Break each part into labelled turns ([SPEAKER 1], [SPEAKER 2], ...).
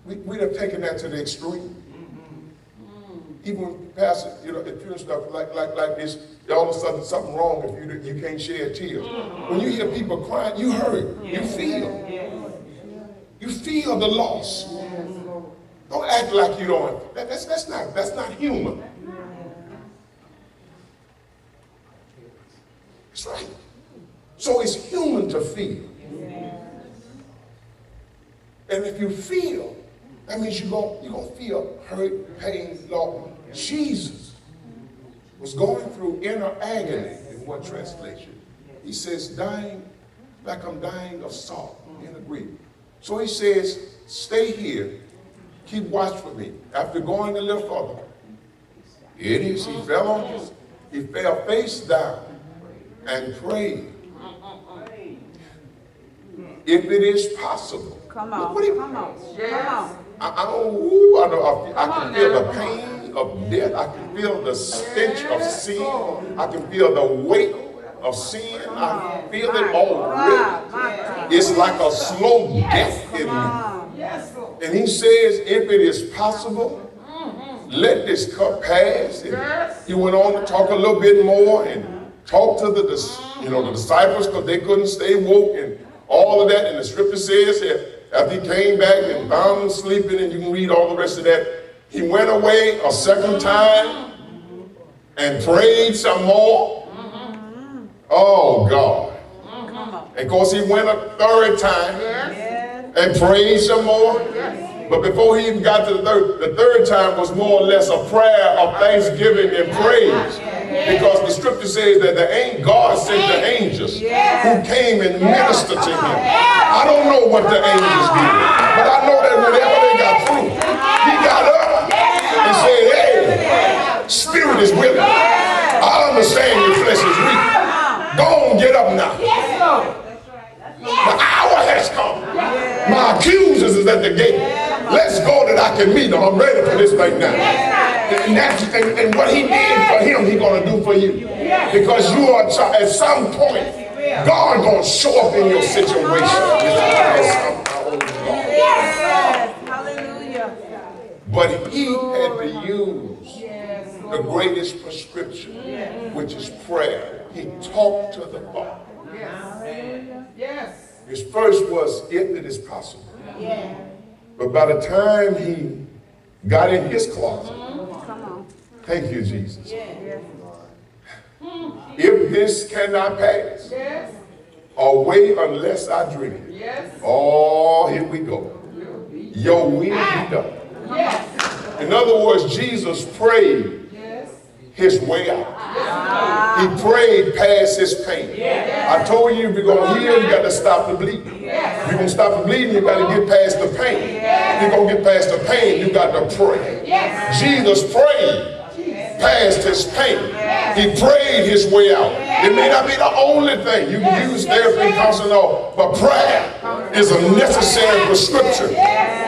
[SPEAKER 1] we'd have taken that to the extreme. Even when Pastor, if you're stuff like this, all of a sudden something wrong if you can't shed tears. When you hear people crying, you hurt, you feel. You feel the loss. Don't act like you don't. That's not human. That's right. So it's human to feel. And if you feel, that means you're going to feel hurt, pain, loss. Jesus was going through inner agony in one translation. He says, dying like I'm dying of salt in a Greek. So he says, stay here, keep watch for me. After going a little further, it is, he fell face down and prayed. If it is possible.
[SPEAKER 2] Come on. Come on. Yes.
[SPEAKER 1] I can feel the pain of death. I can feel the stench of sin. I can feel the weight of sin. I feel it already. It's like a slow death in me. And he says, if it is possible, let this cup pass. And he went on to talk a little bit more and talk to the disciples because they couldn't stay woke and all of that. And the scripture says that after he came back and found them sleeping, and you can read all the rest of that, he went away a second time and prayed some more. Oh, God. And of course, he went a third time and prayed some more. But before he even got to the third time was more or less a prayer of thanksgiving and praise. Because the scripture says that God sent the angels who came and ministered to him. I don't know what the angels did, but I know that whenever they got through, he got up and said, hey, spirit is willing. I understand your flesh is weak. Go on, get up now. The hour has come. My accusers is at the gate. Let's go that I can meet them. I'm ready for this thing now. And what he did for him, he's going to do for you. Because you are, at some point, God going to show up in your situation. But he had to use the greatest prescription, which is prayer. He talked to the Father. His first was, if it is possible. But by the time he got in his closet, thank you, Jesus. If this cannot pass, away unless I drink it. Oh, here we go. Your will be done. In other words, Jesus prayed his way out. He prayed past his pain. I told you, if you're going to heal, you got to stop the bleeding. If you're going to stop the bleeding, you got to get past the pain. If you're going to get past the pain, you got to pray. Jesus prayed past his pain. He prayed his way out. It may not be the only thing. You can use therapy, counseling, but prayer is a necessary prescription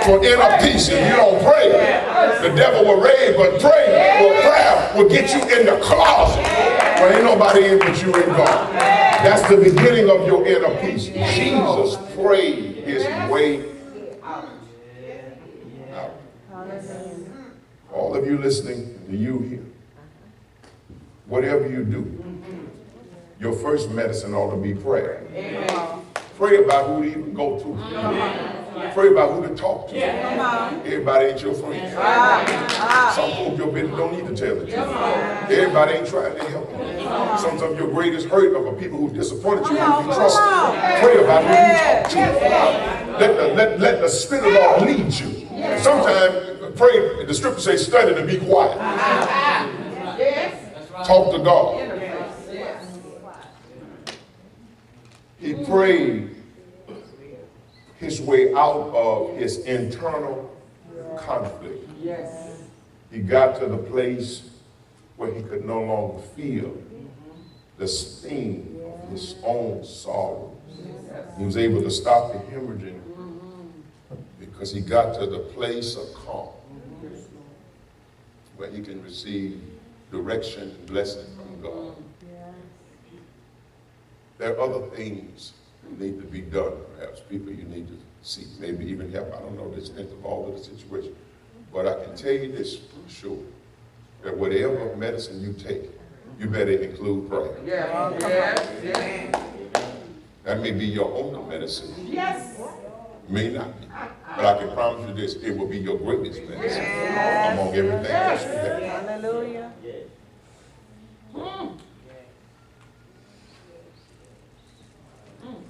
[SPEAKER 1] for inner peace. If you don't pray, the devil will rage, but prayer will get you in the closet where ain't nobody in but you and God. That's the beginning of your inner peace. Jesus prayed his way out. All of you listening, to you here, whatever you do, your first medicine ought to be prayer. Pray about who to even go to. Pray about who to talk to. Everybody ain't your friend. Some folk your business don't need to tell the truth. Everybody ain't trying to help you. Sometimes your greatest hurt of the people who disappointed you who you trust. Pray about who you talk to. Let the Spirit of God lead you. Sometimes pray, the scripture says, study to be quiet. Talk to God. He prayed his way out of his internal conflict. He got to the place where he could no longer feel the sting of his own sorrow. He was able to stop the hemorrhaging because he got to the place of calm where he can receive direction and blessing from God. There are other things that need to be done. Perhaps people you need to seek, maybe even help. I don't know this. extent of all of the situation. But I can tell you this for sure, that whatever medicine you take, you better include prayer. That may be your only medicine. Yes. May not be. But I can promise you this, it will be your greatest medicine among everything else you have.
[SPEAKER 2] Hallelujah.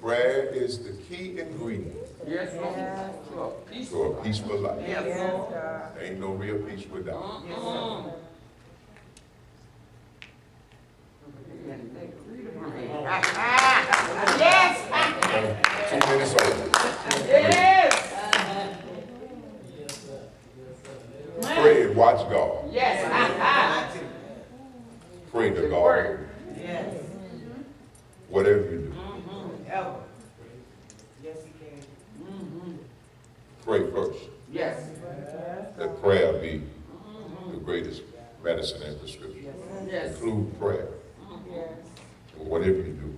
[SPEAKER 1] Prayer is the key ingredient to a peaceful life. There ain't no real peace without it.
[SPEAKER 2] Yes.
[SPEAKER 1] 2 minutes over.
[SPEAKER 2] Yes.
[SPEAKER 1] Pray and watch God.
[SPEAKER 2] Yes.
[SPEAKER 1] Pray to God.
[SPEAKER 2] Yes.
[SPEAKER 1] Whatever you do.
[SPEAKER 2] Yes, he can.
[SPEAKER 1] Pray first.
[SPEAKER 2] Yes.
[SPEAKER 1] Let prayer be the greatest medicine and prescription.
[SPEAKER 2] Yes.
[SPEAKER 1] Include prayer in whatever you do.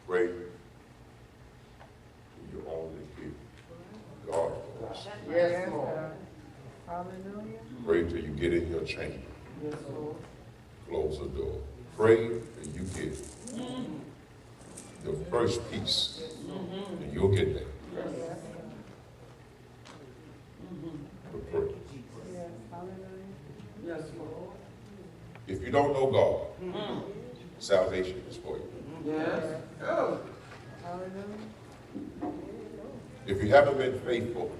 [SPEAKER 1] Pray to your only gift, God first.
[SPEAKER 2] Yes, Lord. Hallelujah.
[SPEAKER 1] Pray till you get in your chamber.
[SPEAKER 2] Yes, Lord.
[SPEAKER 1] Close the door. Pray till you get the first piece, and you'll get there. But pray.
[SPEAKER 2] Yes, hallelujah. Yes, Lord.
[SPEAKER 1] If you don't know God, salvation is for you.
[SPEAKER 2] Yes. Oh. Hallelujah.
[SPEAKER 1] If you haven't been faithful,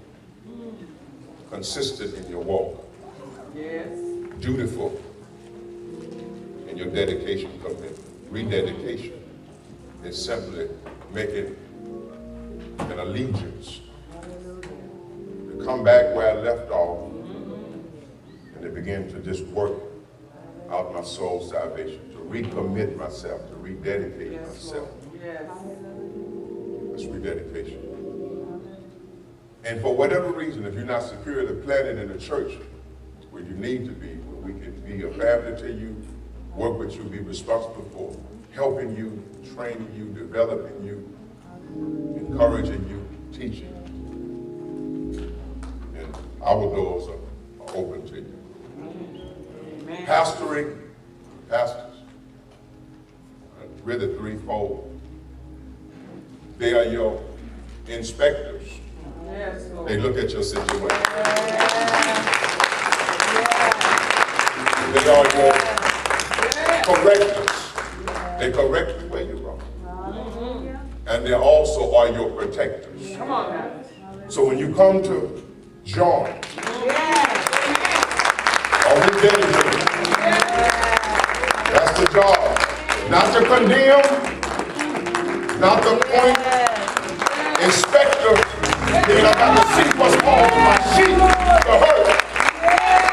[SPEAKER 1] consistent in your walk,
[SPEAKER 2] Yes.
[SPEAKER 1] dutiful in your dedication, commitment, rededication is simply making an allegiance to come back where I left off and to begin to just work out my soul's salvation, to recommit myself, to rededicate myself.
[SPEAKER 2] Yes.
[SPEAKER 1] That's rededication. And for whatever reason, if you're not securely planted in the church where you need to be, where we can be a family to you, work with you, be responsible for helping you, training you, developing you, encouraging you, teaching you. And our doors are open to you.
[SPEAKER 2] Amen.
[SPEAKER 1] Pastoring, pastors, really threefold. They are your inspectors.
[SPEAKER 2] Yes, Lord.
[SPEAKER 1] They look at your situation. They are your correctors. They correct you where you're wrong. And they also are your protectors.
[SPEAKER 2] Come on now.
[SPEAKER 1] So when you come to join, or rededicate, that's the job. Not to condemn, not to point, inspector. Then I got to see what's wrong with my sheep to hurt.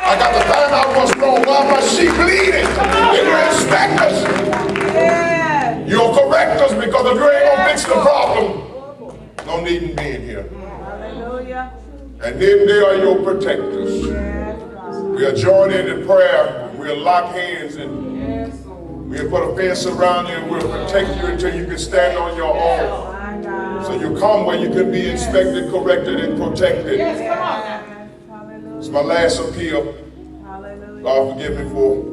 [SPEAKER 1] I got to find out what's wrong. Why my sheep bleeding? And you're inspectors. You're correctors, because if you ain't gonna fix the problem, no need in being here.
[SPEAKER 2] Hallelujah.
[SPEAKER 1] And then they are your protectors. We are joined in prayer. We'll lock hands and we'll put a fence around you and we'll protect you until you can stand on your own. So you come where you can be inspected, corrected, and protected.
[SPEAKER 2] Yes, come on now.
[SPEAKER 1] It's my last appeal. God forgive me for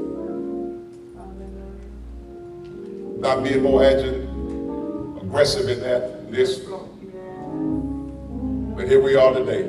[SPEAKER 1] not being more aggressive in this. But here we are today.